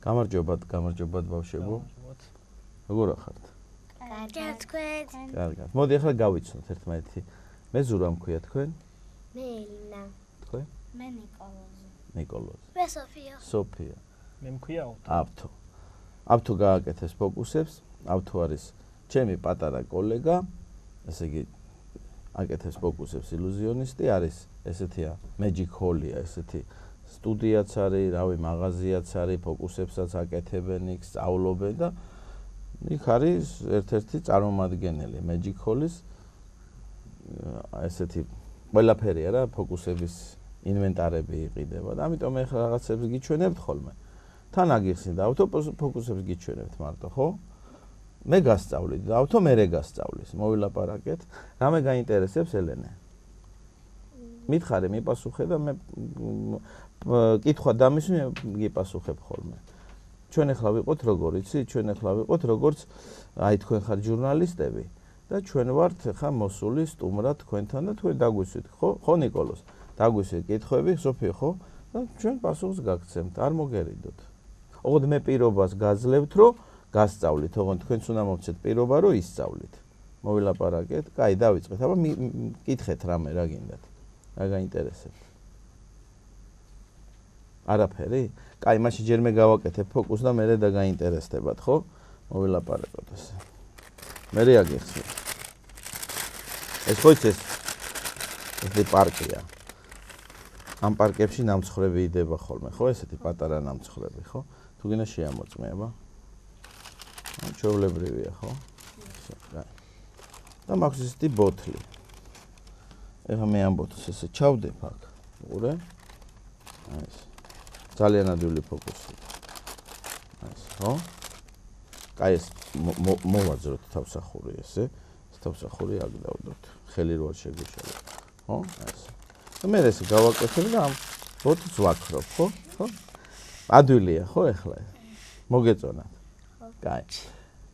გამარჯობათ ბავშვებო. როგორ ახართ? კარგად თქვენ. კარგად. მოდი ახლა გავიცნოთ ერთმანეთი. მე ზურა მქვია თქვენ? მე ელინა. თქვენ? მე ნიკოლოზი. ნიკოლოზი. მე სოფია. სოფია. მე მქვია ავთო. ავთო გააკეთეს ფოკუსებს. ავთო არის ჩემი პატარა კოლეგა. ესე იგი აკეთებს ფოკუსებს ილუზიონისტი არის ესეთია Magic Hall-ია ესეთი სტუდიაც არის, რავი, მაღაზიაც არის, ფოკუსებსაც აკეთებენ, იქ სწავლობენ და იქ არის ერთ-ერთი წარმომადგენელი Magic Hall-ის ესეთი ყველაფერი არა, ფოკუსების ინვენტარები იყიდება და ამიტომ ეხლა რაღაცებს გიჩვენებთ ხოლმე. თან აგიხსნით და ავთო ფოკუსებს გიჩვენებთ მარტო, ხო? მე გასწავლით და ავთო მერე გასწავლის. მოვილაპარაკეთ. რამე გაინტერესებს ელენე? მითხარი, მიპასუხე და მე კითხვა დამისვი გიპასუხებ ხოლმე. ჩვენ ახლა ვიყოთ როგორ იცი? ჩვენ ახლა ვიყოთ როგორც აი თქვენ ხარ ჟურნალისტები და ჩვენ ვართ ხა მოსული სტუმრად თქვენთან და თქვენ დაგვისვით, ხო? ხო ნიკოლოზ? დაგვისვით კითხვები, სოფიო, ხო? და ჩვენ პასუხს გაგცემთ, არ მოგერიდოთ. ოღონდ მე პირობას გაძლევთ, რომ გასწავლით, ოღონდ თქვენც უნდა მოვცეთ პირობა, რომ ისწავლით. მოვილაპარაკეთ. კაი, დავიწყეთ. აბა კითხეთ რამე, რა გინდათ? რა გაინტერესებთ? არაფერი? კაი, მაშინ ჯერ მე გავაკეთებ ფოკუსს და მერე და გაინტერესდებათ, ხო? მოვილაპარაკოთ ესე. მერე აგიხსნით. ეს ხო იცი ეს პარკია. ამ პარკებში ნამცხრები იდება ხოლმე, ხო? ესეთი პატარა ნამცხრები, ხო? თუ გინდა შეამოწმე, აბა. ჩვეულებრივია, ხო? კაი. და მაქვს ესეთი ბოთლი. ეხლა მე ამ ბოთლს ესე ჩავდებ აქ. უყურე? აი ეს. ძალიან ადვილი ფოკუსი. აი ეს, ხო? კაი ეს მოვაძროთ თავსახური ესე. ეს თავსახური აქ დავდოთ. ხელი რო არ შეგვიშალა. ხო? აი ეს. და მე ესე გავაკეთებ და ამ ბოთლს ვაქრობ, ხო? ხო? ადვილია, ხო ეხლა? მოგეწონათ? კაი.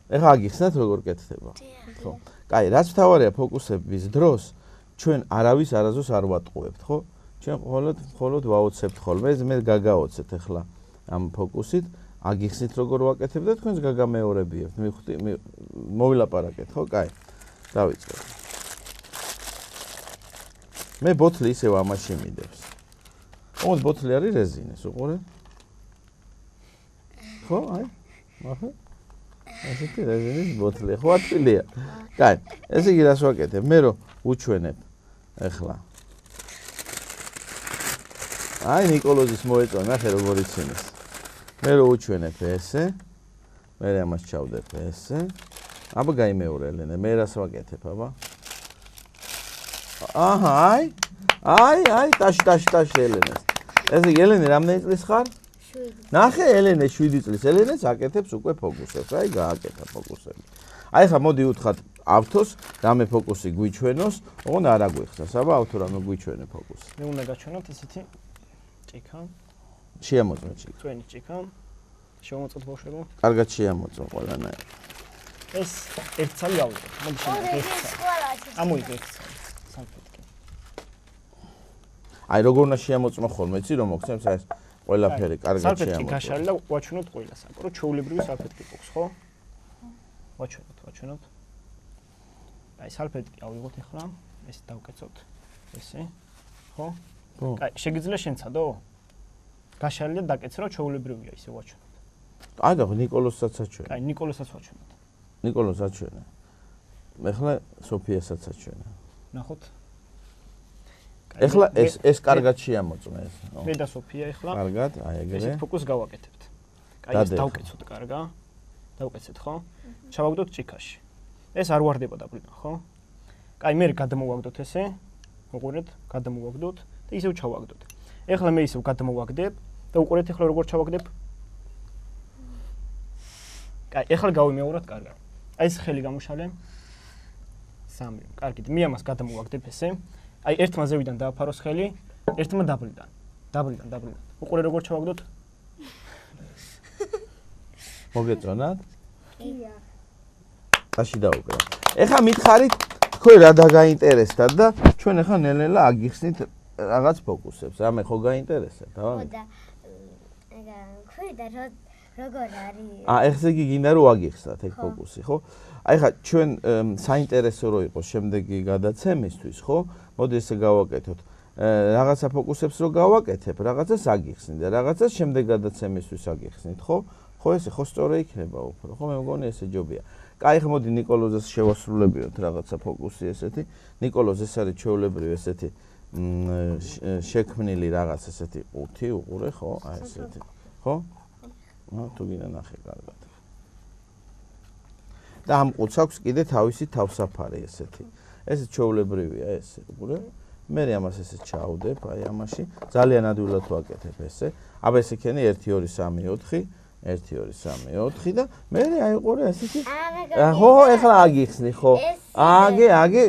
ეხლა აგიხსნათ როგორ კეთდება. ხო. კაი, რაც მთავარია ფოკუსების დროს ჩვენ არავის არაზოს არ ვატყუებთ, ხო? ჩვენ მხოლოდ ვაოცებთ ხოლმე, ეს მე გაგაოცეთ ეხლა ამ ფოკუსით, აგიხსნით როგორ ვაკეთებ და თქვენს გაგამეორებიებთ. მივხვდი, მოვილაპარაკეთ, ხო? კაი. დავიწყოთ. მე ბოთლი ისევ ამაში მიდევს. ოღონდ ბოთლი არის რეზინის, უყურე? ხო, აი. ახლა ესეთი რეზინის ბოთლი, ხო ათვილია. კაი, ესე იგი რას ვაკეთებ? მე რო უჩვენებ ეხლა. აი ნიკოლოზის მოეწონა, ნახე როგორ იცინეს. მე რო უჩვენებ ესე, მე ამას ჩავდებ ესე. აბა გაიმეორე ელენე, მე რას ვაკეთებ, აბა? აჰა, აი, ტაში ელენეს. ესე იგი ელენე რამდენი წლის ხარ? 7. ნახე ელენე 7 წლის. ელენეც აკეთებს უკვე ფოკუსებს. აი გააკეთა ფოკუსები. აი ხა მოდი უთხრათ ავთოს რამე ფოკუსი გვიჩვენოს, ოღონდ არ აგვიხსნას. აბა ავთო რამე გვიჩვენე ფოკუსი. მე უნდა გაჩვენოთ ესეთი ჭიქა. შეამოწმე ჭიქა. წვენი ჭიქა. შევამოწმოთ ბავშვებო. კარგად შეამოწმე ყველანაირად. ეს ერთ ცალი ავიღოთ. მოდი შევამოწმოთ. ამოიღე ერთ ცალი. სამფეთქი. აი როგორ უნდა შეამოწმო ხოლმე, იცი რომ მოგცემს აი ეს ყველაფერი კარგად შეამოწმე. სამფეთქი გაშალი და ვაჩვენოთ ყველას. აკრო ჩვეულებრივი სამფეთქი ყავს, ხო? ვაჩვენოთ. აი სალფეტკი ავიღოთ ახლა, ეს დავკეცოთ. ესე. ხო? ხო. კაი, შეგიძლია შენცადო? გაშალი და დაკეცრო ჩვეულებრივია ისე ვაჩვენოთ. აი და ნიკოლოზსაც აჩვენე. კაი, ნიკოლოზსაც ვაჩვენოთ. ნიკოლოზს აჩვენე. ეხლა სოფიასაც აჩვენე. ნახოთ. ეხლა ეს კარგად შეამოწმე ეს. მე და სოფია ახლა. კარგად, აი ეგრე. ესეთ ფოკუსს გავაკეთებთ. კაი, ეს დავკეცოთ კარგა. დავკეცეთ, ხო? ჩავაგდოთ ჭიქაში. ეს არ ვარდება დაბლიდან, ხო? კაი, მე გადამოვაგდოთ ესე. უყურეთ, გადამოვაგდოთ და ისევ ჩავაგდოთ. ეხლა მე ისევ გადამოვაგდებ და უყურეთ ეხლა როგორ ჩავაგდებ. კაი, ეხლა გავიმეოროთ კარგად. აი ეს ხელი გამოშალე. 3. კარგით, მე ამას გადამოვაგდებ ესე. აი ერთმა ზევიდან დააფაროს ხელი, ერთმა დაბლიდან. დაბლიდან. უყურე როგორ ჩავაგდოთ? მოგეწონათ? კი. ტაში დაუკრა. ეხლა მითხარით თქვენ რა დაგაინტერესდათ და ჩვენ ეხლა ნელ-ნელა აგიხსნით რაღაც ფოკუსებს. რამე ხო გაინტერესებთ, აბა? ხო და ქვიდა როგორ არის? ესე იგი გინდა რომ აგიხსნათ ეგ ფოკუსი, ხო? აი ხა ჩვენ საინტერესო რო იყოს შემდეგი გადაცემისთვის, ხო? მოდი ესე გავაკეთოთ. რაღაცა ფოკუსებს რო გავაკეთებ, რაღაცას აგიხსნით და რაღაცას შემდეგ გადაცემისთვის აგიხსნით, ხო? ხო ესე ხო სწორი იქნება უფრო, ხო? მე მგონი ესე ჯობია. კაი, ხა მოდი ნიკოლოზეს შევასრულებიოთ რაღაცა ფოკუსი ესეთი. ნიკოლოზ ეს არის ჩვეულებრივი ესეთი შექმნილი რაღაც ესეთი ყუთი უყურე, ხო? აი ესეთი. ხო? თუ გინდა ნახე კარგად. და ამ ყუთს აქვს კიდე თავისი თავსაფარი ესეთი. ესე ჩვეულებრივია ესე, უყურე. მე ამას ესე ჩავდებ, აი ამაში. ძალიან ადვილად ვაკეთებ ესე. აბა ესე ქენი 1 2 3 4 1 2 3 4 და მე აი უყურე ესეთი. ხო, ეხლა აგიხსნი, ხო? აგე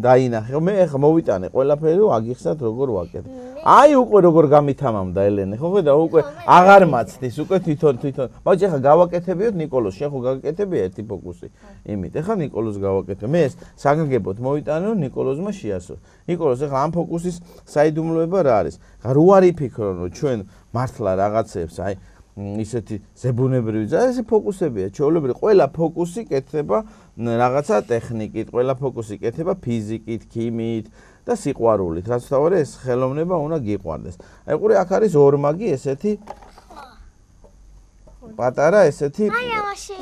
დაინახე. მე ეხლა მოვიტანე ყველაფერი რომ აგიხსნათ როგორ ვაკეთებ. აი უკვე როგორ გამითამამდა ელენე, ხო ხედავ უკვე აღარ მაცდის, უკვე თვითონ. მაგრამ ეხლა გავაკეთებიოთ ნიკოლოს, შენ ხო გაგაკეთებია ერთი ფოკუსი. იმით, ეხლა ნიკოლოს გავაკეთე. მე ეს საგანგებოდ მოვიტანე რომ ნიკოლოზმა შეასრულოს. ნიკოლოს ეხლა ამ ფოკუსის საიდუმლოება რა არის? რო არ იფიქრონ რომ ჩვენ მართლა რაღაცებს, აი ისეთი ზებუნებრივი და ესე ფოკუსებია, ჩვეულებრივი ყველა ფოკუსი კეთდება რაღაცა ტექნიკით, ყველა ფოკუსი კეთდება ფიზიკით, ქიმიით და სიყვარულით, რაც თავარი ეს ხელოვნება უნდა გიყვარდეს. აი ყურე აქ არის ორმაგი ესეთი პატარა ესეთი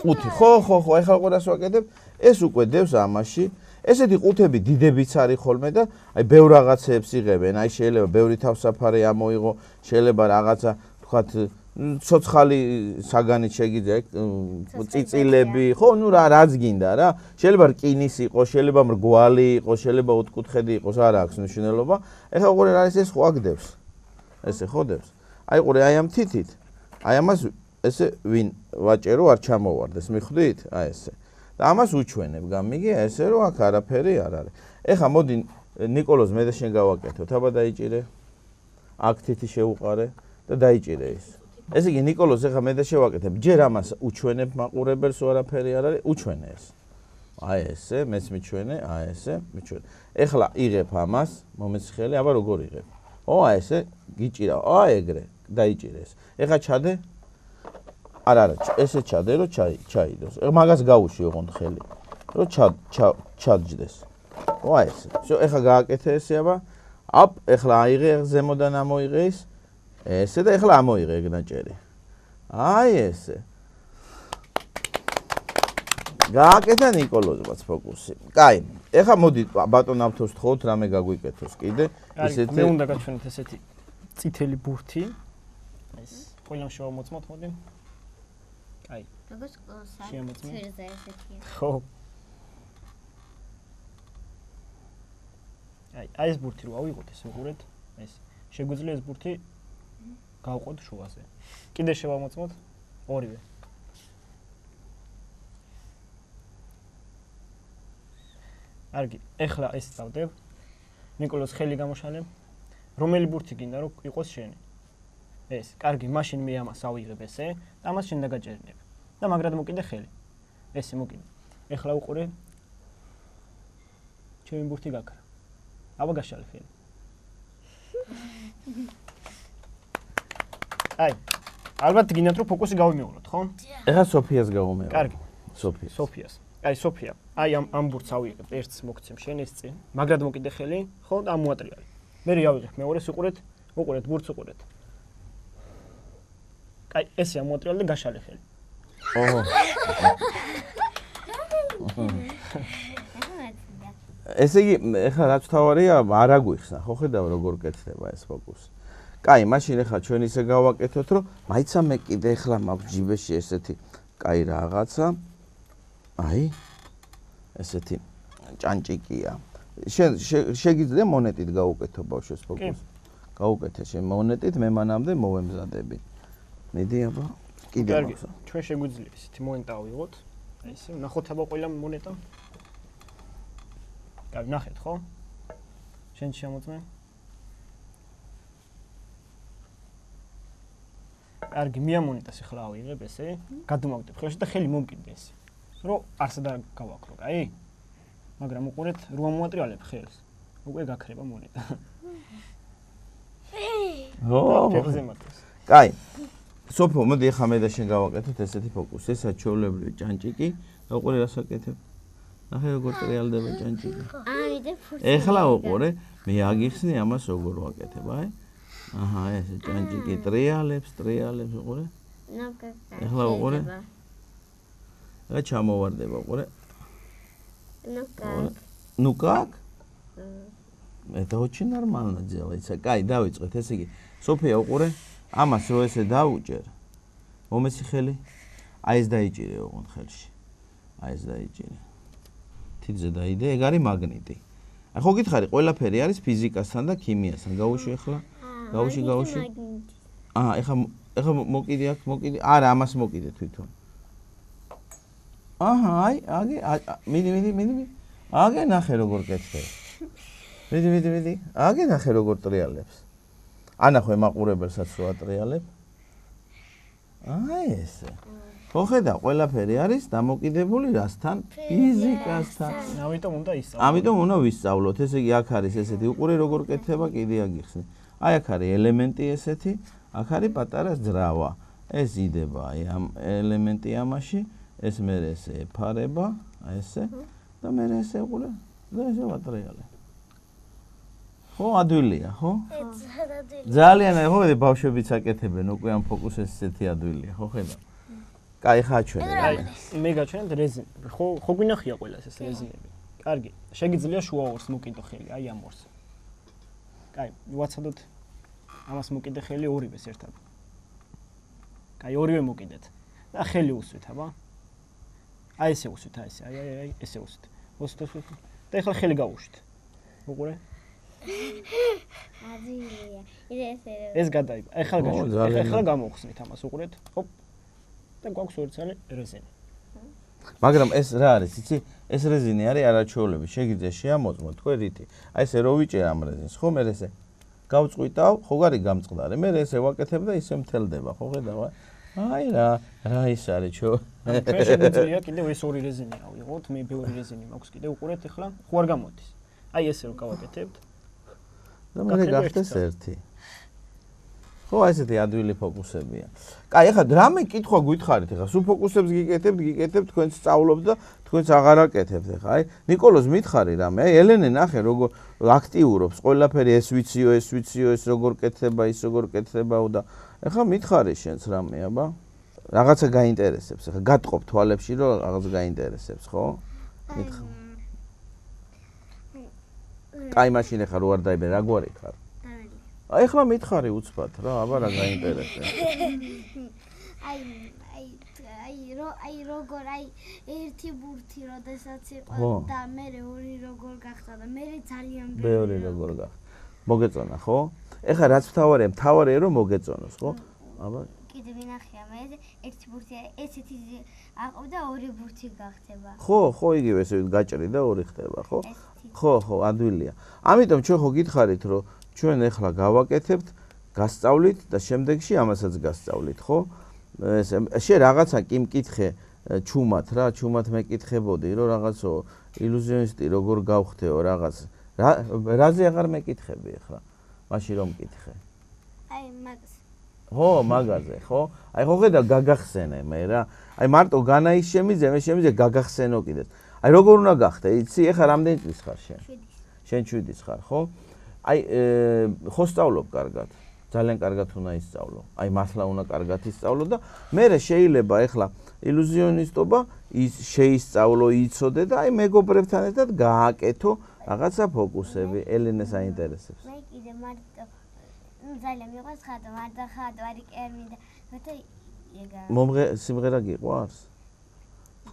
ყუთი. ხო, ეხლა ყურას ვაკეთებ, ეს უკვე დევს ამაში. ესეთი ყუთები დიდებიც არის ხოლმე და აი ბევრ რაღაცებს იღებენ. აი შეიძლება ბევრი თავსაფარი ამოიღო, შეიძლება რაღაცა თქვათ ცოცხალი საგანით შეგიძლია წიწილები, ხო, ნუ რაც გინდა რა. შეიძლება რკინის იყოს, შეიძლება მრგვალი იყოს, შეიძლება ოთხკუთხედი იყოს, არ აქვს მნიშვნელობა. ეხლა ყურე რა არის ეს ხო აგდებს. ესე ხო დევს. აი ყურე აი ამ თითით. აი ამას ესე ვინ ვაჭერო არ ჩამოვარდეს, მიხვდით? აი ესე. და ამას უჩვენებ, გამიგე, ესე რომ აქ არაფერი არ არის. ეხლა მოდი ნიკოლოზ მე და შენ გავაკეთოთ, აბა დაიჭირე. აქ თითი შევუყარე და დაიჭირე ის. ესე იგი ნიკოლოზ ეხლა მე და შევაკეთებ, ჯერ ამას უჩვენებ მაყურებელს არაფერი არ არის, უჩვენე ეს. აი ესე, მეც მიჩვენე, აი ესე, მიჩვენე. ეხლა იღებ ამას, მომეცხელი, აბა როგორ იღებ? აი ესე, გიჭირა, აი ეგრე, დაიჭირე ეს. ეხლა ჩადე. არა, ესე ჩადე, რომ ჩაიდოს. მაგას გაუში ოღონდ ხელი. რომ ჩადჯდეს. აი ესე. ეხლა გააკეთე ესე აბა. აპ, ეხლა აიღე ზემოდან ამოიღე ის. ესე და ეხლა ამოიღე ეგ ნაჭერი. აი ესე. გააკეთა ნიკოლოზმაც ფოკუსი. კაი, ეხლა მოდი ბატონ ავთოს თხოვთ რამე გაგვიკეთოს კიდე. ისეთი მე უნდა გაჩვენოთ ესეთი წითელი ბურთი. ეს ყველამ შევამოწმოთ, მოდი. აი. როგორც ყოსა. შემოწმე. ცირზე ესეთია. ხო. აი ეს ბურთი რო ავიღოთ ეს უყურეთ. ეს შეგვიძლია ეს ბურთი გავყოთ შუაზე. კიდე შევამოწმოთ ორივე. კარგი, ეხლა ეს წავდებ. ნიკოლოზ ხელი გამოშალებ. რომელი ბურთი გინდა რომ იყოს შენი? ეს, კარგი, მაშინ მე ამას ავიღებ ესე და ამას შენ დაგაჭერნებ. და მაგრად მოკიდე ხელი. ესე მოკიდე. ეხლა უყურე. ჩემი ბურთი გაქრა. აბა გაშალე ხელი. აი, ალბათ გინდათ რომ ფოკუსი გავიმეოროთ, ხო? ეხლა სოფიას გავუმეორებ. კარგი. სოფიას. აი, სოფია. აი ამ ბურთს ავიღებ, ერთს მოგცემ შენ ეს წინ. მაგრად მოკიდე ხელი, ხო? და ამოატრიალე. მე ავიღებ მეორეს უყურეთ, ბურთს უყურეთ. აი, ესე ამოატრიალე და გაშალე ხელი. ოჰო. ესე იგი, ეხლა რაც თავარია, არ აგვიხსნა, ხო ხედავ როგორ კეთდება ეს ფოკუსი. კაი, მაშინ ეხლა ჩვენ ისე გავაკეთოთ, რომ მაიცა მე კიდე ეხლა მაქვს ჯიბეში ესეთი კაი რაღაცა. აი, ესეთი ჭანჭიკია. შენ შეგიძლია მონეტით გაუკეთო ბავშვებს ფოკუსი. გაუკეთე შენ მონეტით, მე მანამდე მოვემზადები. მიდი აბა, კიდე მაქვს. ჩვენ შეგვიძლია ესეთი მონეტა ავიღოთ. აი ესე, ნახოთ აბა ყველა მონეტა. კარგი, ნახეთ, ხო? შენ შემოწმე. კარგი, მე ამონეტას ახლა ავიღებ ესე, გადმოვაგდებ ხელში და ხელი მომკიდე ესე. რომ არსად არ გავაკრო, კაი? მაგრამ უყურეთ, რო ამოატრიალებ ხელს, უკვე გაქრება მონეტა. ო, ფეხზე მათოს. კაი. სოფო, მოდი ახლა მე და შენ გავაკეთოთ ესეთი ფოკუსი. ესა ჩვეულებრივი ჭანჭიკი. დაუყურე რას აკეთებ? ნახე როგორ ტრიალდება ჭანჭიკი. ამიტომ ფურცელი. ეხლა უყურე, მე აგიხსნი ამას როგორ ვაკეთებ, აი. აჰა, ეს ჭანჭიკი ტრიალებს, უყურე. ეხლა უყურე. რა ჩამოვარდება, უყურე. Ну как? Это очень нормально делается. Кай, დავიწყეთ, ესე იგი. სოფია უყურე, ამას რო ესე დაუჭერ. მომეცი ხელი. აი ეს დაიჭირე ოღონდ ხელში. აი ეს დაიჭირე. თითზე დაიდე, ეგ არის მაგნიტი. აი ხო გითხარი, ყველაფერი არის ფიზიკასთან და ქიმიასთან. გავუშვი ახლა. გავუშვი. ეხლა მოკიდე აქ, მოკიდე. არა, ამას მოკიდე თვითონ. აჰა, აი, მიდი. აგე ნახე როგორ კეთდება. მიდი. აგე ნახე როგორ ტრიალებს. ანახო ემაყურებელსაც რო ატრიალებ. აი ესე. ხო ხედა, ყველაფერი არის დამოკიდებული რასთან? ფიზიკასთან. ამიტომ უნდა ვისწავლოთ. ესე იგი აქ არის ესეთი უყურე როგორ კეთდება, კიდე აგიხსნი. აი აქ არის ელემენტი ესეთი, აქ არის პატარა ძრავა. ეს იდება აი ამ ელემენტი ამაში, ეს მე ესე ეფარება, აი ესე. და მე ესე უყურე და ესე ვატრიალე. ხო, ადვილია, ხო? ძალიან, ხო, ბავშვებიც აკეთებენ უკვე ამ ფოკუსს ესეთი ადვილია, ხო ხედავ? კაი, ხა ჩვენი. მე გაჩვენეთ რეზინი. ხო გვინახია ყველას ეს რეზინები. კარგი. შეგიძლია შუა ორს მოკიდო ხელი, აი ამ ორს. კაი, ვაცადოთ ამას მოკიდე ხელი ორივეს ერთად. კაი, ორივე მოკიდეთ. და ხელი უსვით, აბა. აი ესე უსვით, აი, ესე უსვით. უსვით. და ეხლა ხელი გავუშვით. უყურე. ადვილია. ისე ეს გადაიბა. ეხლა გაშვით. ეხლა გამოვხსნით ამას, უყურეთ. ჰოპ. და გვაქვს ორი ძალი რეზინი. მაგრამ ეს რა არის, იცი? ეს რეზინი არის არაჩვეულები. შეგიძლია შეამოწმოთ თქვენ რითი. აი ესე რო ვიჭერ ამ რეზინს, ხო მე ესე გავწყვიტავ, ხო გარი გამწყდარი. მე ესე ვაკეთებ და ისე მთელდება, ხო ხედავ? აი რა ის არის ჩო. თქვენ შეგიძლია კიდევ ეს ორი რეზინი ავიღოთ, მე ბევრი რეზინი მაქვს კიდევ უყურეთ ახლა, ხო არ გამოდის. აი ესე რო გავაკეთებთ. და მე გახდეს ერთი. ხო, ესეთი ადვილი ფოკუსებია. კაი, ახლა რამე კითხვა გითხარით, ახლა სულ ფოკუსებს გიკეთებთ, თქვენც სწავლობთ და თქვენც აღარ აკეთებთ ახლა. აი, ნიკოლოზ მითხარი რამე, აი, ელენე ნახე როგორ აქტიურობს, ყველაფერი ეს ვიციო, ეს როგორ კეთდება, ის როგორ კეთდებაო და ახლა მითხარი შენც რამე, აბა? რაღაცა გაინტერესებს, ახლა გატყობ თვალებში, რომ რაღაც გაინტერესებს, ხო? მითხარ. კაი, მაშინ ახლა რო არ დაიბე, რა გვარი ხარ? აი ახლა მითხარი უცბად რა, აბა რა გაინტერესებს. აი როგორ ერთი ბურთი როდესაც იყო და მე ორი როგორ გახდა და მე ძალიან ბევრი როგორ გახდა. მოგეწონა, ხო? ეხლა რაც მთავარია რომ მოგეწონოს, ხო? აბა კიდე ვინახია მე ერთი ბურთი ესეთი აყავდა ორი ბურთი გახდება. ხო, იგივე ესე გაჭრი და ორი ხდება, ხო? ხო, ადვილია. ამიტომ ჩვენ ხო გითხარით რომ ჩვენ ახლა გავაკეთებთ, გასწავლით და შემდეგში ამასაც გასწავლით, ხო? შენ რაღაცა კი მკითხე ჩუმად რა, ჩუმად მეკითხებოდი, რომ რაღაცო ილუზიონისტი როგორ გავხდეო რაღაც. რაზე აღარ მეკითხები ახლა? მაშინ რომ მკითხე. აი მაგაზე. ხო, მაგაზე, ხო? აი ხო ხედავ გაგახსენე მე რა. აი მარტო განაის შემიძლია გაგახსენო კიდეც. აი როგორ უნდა გახდე, იცი? ახლა რამდენი წლის ხარ შენ? 7. შენ 7 ხარ, ხო? აი ხო სწავლობ კარგად. ძალიან კარგად უნდა ისწავლო. აი მართლა უნდა კარგად ისწავლო და მე შეიძლება ახლა ილუზიონისტობა ის შეისწავლო, იცოდე და აი მეგობრებთან ერთად გააკეთო რაღაცა ფოკუსები. ელენეს აინტერესებს. მე კიდე მარტო ძალიან მიყვარს ხატვა, მარტო ხატვა არ მინდა. მომღე სიმღერა გიყვარს?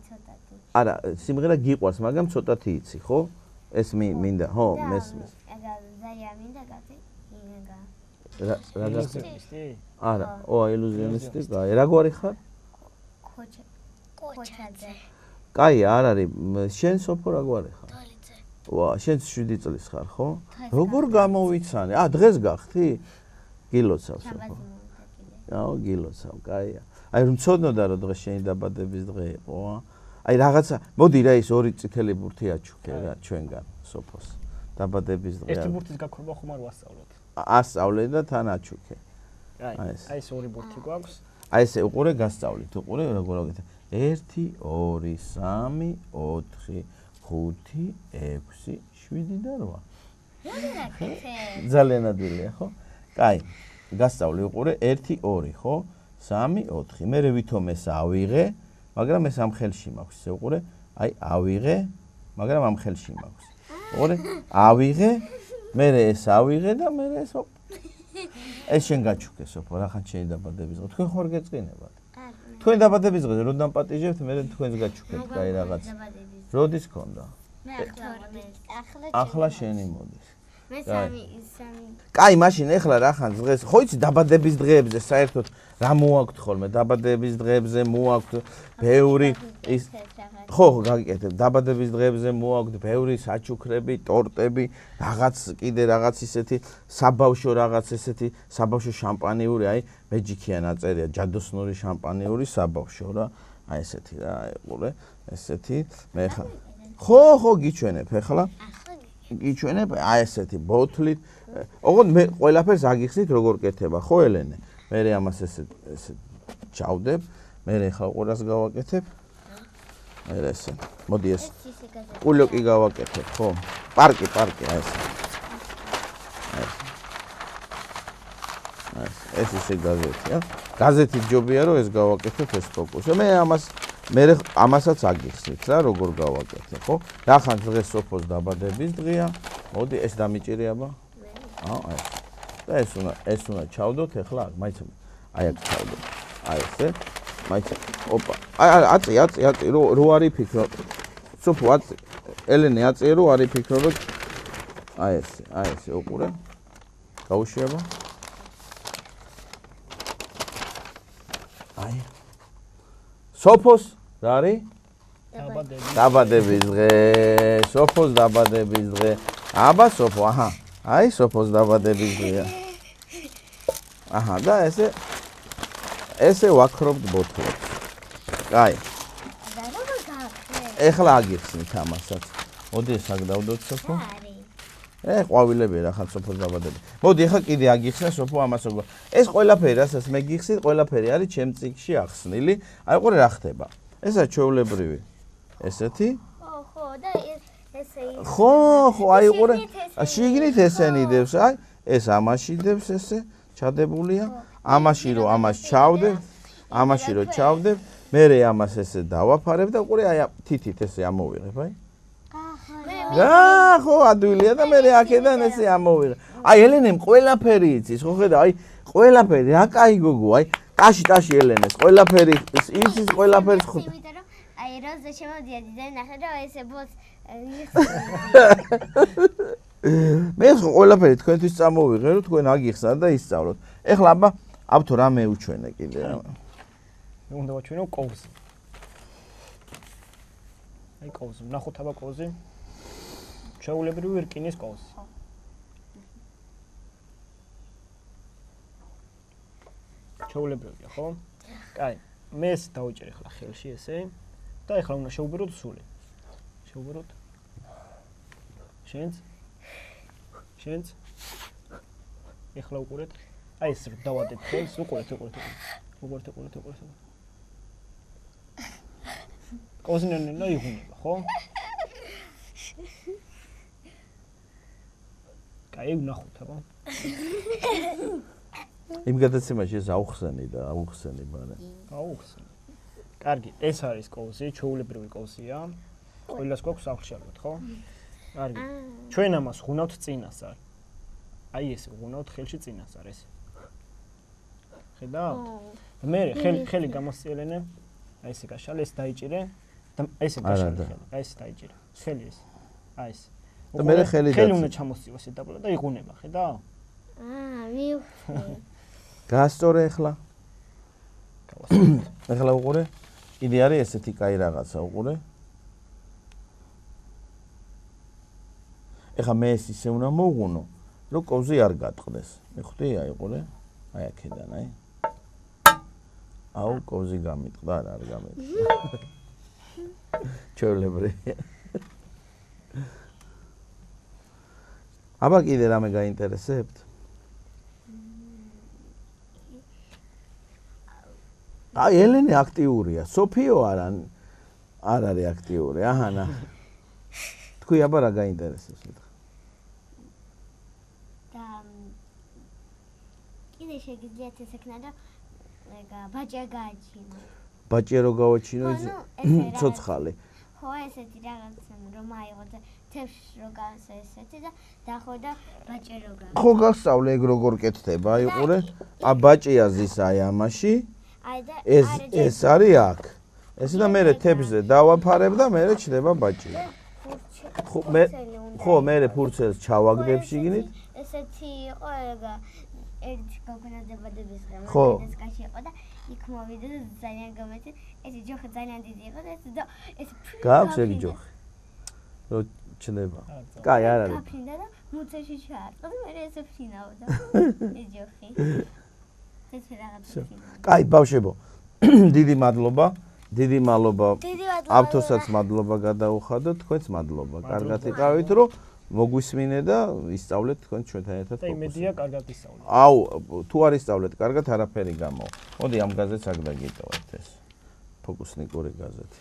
ცოტათი. არა, სიმღერა გიყვარს, მაგრამ ცოტათი იცი, ხო? ეს მინდა, ხო, მესმის. ძალიან მინდა გაწი ინგა. რა გასწრებისთი? არა, ილუზიონისტი, კაი, რა გვარი ხარ? კოჩაძე. კაი, არ არის, შენ სოფო რა გვარი ხარ? დოლიძე. შენ 7 წლის ხარ, ხო? როგორ გამოვიცანე? დღეს გახთი? გილოცავ სოფო. გილოცავ, კაია. აი რომ ცოდნოდა რომ დღეს შენი დაბადების დღე იყო, აი რაღაცა, მოდი რა ის ორი წითელი ბურთი აჩუქე რა ჩვენგან სოფოს. დაბადების დღე. ერთი ბურთის გაქრობა ხომ არ ვასწავლოთ. ასწავლე და თან აჩუქე. აი ეს ორი ბურთი გვაქვს. აი ესე უყურე გასწავლით, უყურე როგორ ვაკეთე. 1 2 3 4 5 6 7 და 8. ძალიან ადვილია, ხო? კაი. გასწავლი უყურე 1 2 ხო? 3 4. მე ვითომ ეს ავიღე, მაგრამ ეს ამ ხელში მაქვს. ესე უყურე, აი ავიღე, მაგრამ ამ ხელში მაქვს. უყურე, ავიღე, მე ეს ავიღე და მე ეს ეს შენ გაჩუქე სოფო, რახან შენი დაბადების დღე. თქვენ ხوار გეწყინებათ? თქვენ დაბადების დღეზე რო დამპატიჟებთ, მე თქვენს გაჩუქებთ, კაი რაღაც. როდის ქონდა? მე ახლა შენი მოდის. მე სამი. კაი, მაშინ ეხლა რახან დღეს, ხო იცი დაბადების დღეებზე საერთოდ რა მოაქვთ ხოლმე? დაბადების დღეებზე მოაქვთ ბევრი ის ხო, გაგიკეთებ. დაბადების დღეებზე მოაქვთ ბევრი საჩუქრები, ტორტები, რაღაც კიდე რაღაც ისეთი საბავშვო რაღაც ესეთი საბავშვო შამპანიური, აი მეჯიქია ნაწერია, ჯადოსნური შამპანიური საბავშვო რა. აი ესეთი რა, ეყურე, ესეთი. მე ხა ხო, გიჩვენებ ეხლა. გიჩვენებ, აი ესეთი ბოთლით. ოღონდ მე ყველაფერს აგიხსნით როგორ კეთება, ხო ელენე? მე ამას ესე ჩავდებ, მე ეხლა ყურას გავაკეთებ. მე ესე. მოდი ეს. კულოკი გავაკეთებ, ხო? პარკი, აი ესე. ეს ისე გაზეთია. გაზეთი ჯობია რომ ეს გავაკეთებ ეს ფოკუსი. მე ამასაც აგიხსნით რა, როგორ გავაკეთე, ხო? რახან დღეს სოფოს დაბადების დღეა. მოდი ეს დამიჭირება. აი. და ეს უნდა ჩავდოთ ეხლა, მაინც აი აქ ჩავდოთ. აი ესე. მაინც ოპა. აწი, რო არ იფიქრო. სოფო აწი. ელენე აწი რო არ იფიქრო, რომ აი ესე უყურე. გაუშვება. აი. სოფოს რა არის? დაბადების დღე. სოფოს დაბადების დღე. აბა სოფო, აჰა. აი სოფოს დაბადების დღეა. აჰა, და ესე ვაქრობთ ბოთლებს. კაი. ეხლა აგიხსნით ამასაც. მოდი ეს აქ დავდოთ სოფო. ყვავილები რახან სოფოს დაბადები. მოდი ეხლა კიდე აგიხსნა სოფო ამას როგორ. ეს ყველაფერი, რასაც მე გიხსნით, ყველაფერი არის ჩემ წიგნში ახსნილი. აი ყურე რა ხდება. ესა ჩვეულებრივი. ესეთი. ხო, და ესე ის. ხო, აი ყურე. შიგნით ესენი დევს, აი ეს ამაში დევს ესე ჩადებულია. ამაში რომ ამას ჩავდებ, მე ამას ესე დავაფარებ და ყურე აი თითით ესე ამოვიღებ, აი. ხო, ადვილია და მე აქედან ესე ამოვიღე. აი ელენემ ყველაფერი იცის, ხო ხედავ, აი ყველაფერი, რა კაი გოგო, აი ტაში ელენეს, ყველაფერი იცის, ყველაფერს ხო. იმიტომ რომ აი როზე შემოდიოდი და ნახე რომ ესე ბოც მე ხო ყველაფერი თქვენთვის წამოვიღე, რომ თქვენ აგიხსნათ და ისწავლოთ. ეხლა აბა აბთო რა მეუჩვენე კიდე რა. მე უნდა ვაჩვენო კოვზი. აი კოვზი, ნახოთ აბა კოვზი. ჩვეულებრივი რკინის კოვზი. ჩვეულებრივია, ხო? კაი, მე ეს დავიჭერ ახლა ხელში ესე და ახლა უნდა შევუბროთ სული. შევუბროთ. შენც. ახლა უყურეთ. აი ეს დავადებ ხელს, უყურეთ. კოვზინენა იღუნება, ხო? კაი, ვნახოთ აბა. იმ გადაცემაში ეს აუხსენი და აუხსენი მაგრამ. აუხსენი. კარგი, ეს არის კოვზი, ჩვეულებრივი კოვზია. ყველას გვაქვს აღშალოთ, ხო? კარგი. ჩვენ ამას ღუნავთ წინასწარ. აი ეს ღუნავთ ხელში წინასწარ ეს. ხედავთ? მე ხელი გამოსწიელენე. აი ესე გაშალე, ეს დაიჭირე და ესე გაშალე ხელი. აი ეს დაიჭირე. ხელი ეს. აი ეს. და მე ხელი უნდა ჩამოსწიოს ეს დაბლა და იღუნება, ხედავ? მივხვდი. გასწორე ეხლა. ეხლა უყურე. კიდე არის ესეთი კაი რაღაცა, უყურე. ეხლა მე ეს ისე უნდა მოვღუნო, რომ კოვზი არ გატყდეს. მიხვდი, აი უყურე. აი აქედან, აი. აუ, კოვზი გამიტყდა, არ გამიტყდა. ჩვეულებრივია. აბა კიდე რამე გაინტერესებთ? აი ელენე აქტიურია, სოფიო არ არის აქტიური, აჰანა. თქვი აბა რა გაინტერესებს მითხა. და კიდე შეგიძლიათ ეს ექნა და ბაჭია გააჩინო. ბაჭია რო გავაჩინო ის ცოცხალი. ხო, ესეთი რაღაცა რომ აიღო და თევზს რო განსა ესეთი და დახვდა ბაჭია რო გა. ხო გასწავლე ეგ როგორ კეთდება, აი უყურე. ა ბაჭია ზის აი ამაში. აი და ეს არის აქ. ესე და მე თევზზე დავაფარებ და მე ჩდება ბაჭია. ხო მე ფურცელს ჩავაგდებ შიგნით. ესეთი იყო ეგა ერთი გოგონადებადების ღამე ეს კაცი იყო და იქ მოვიდა და ძალიან გამეცი ეს ჯოხი ძალიან დიდი იყო და ეს გაქვს ეგ ჯოხი რო ჩნდება კაი არ არის გაფრინდა და მუცეში ჩაარტყა და მე ესე ფრინავდა ეს ჯოხი ეს რაღაცა კაი ბავშვებო დიდი მადლობა ავტორსაც მადლობა გადაუხადოთ თქვენს მადლობა კარგად იყავით რომ მოგვისმინე და ისწავლეთ თქვენ ჩვენთან ერთად და იმედია კარგად ისწავლეთ. აუ თუ არ ისწავლეთ კარგად არაფერი გამო. მოდი ამ გაზეთს აქ დაგიტოვოთ ეს ფოკუსნიკური გაზეთი.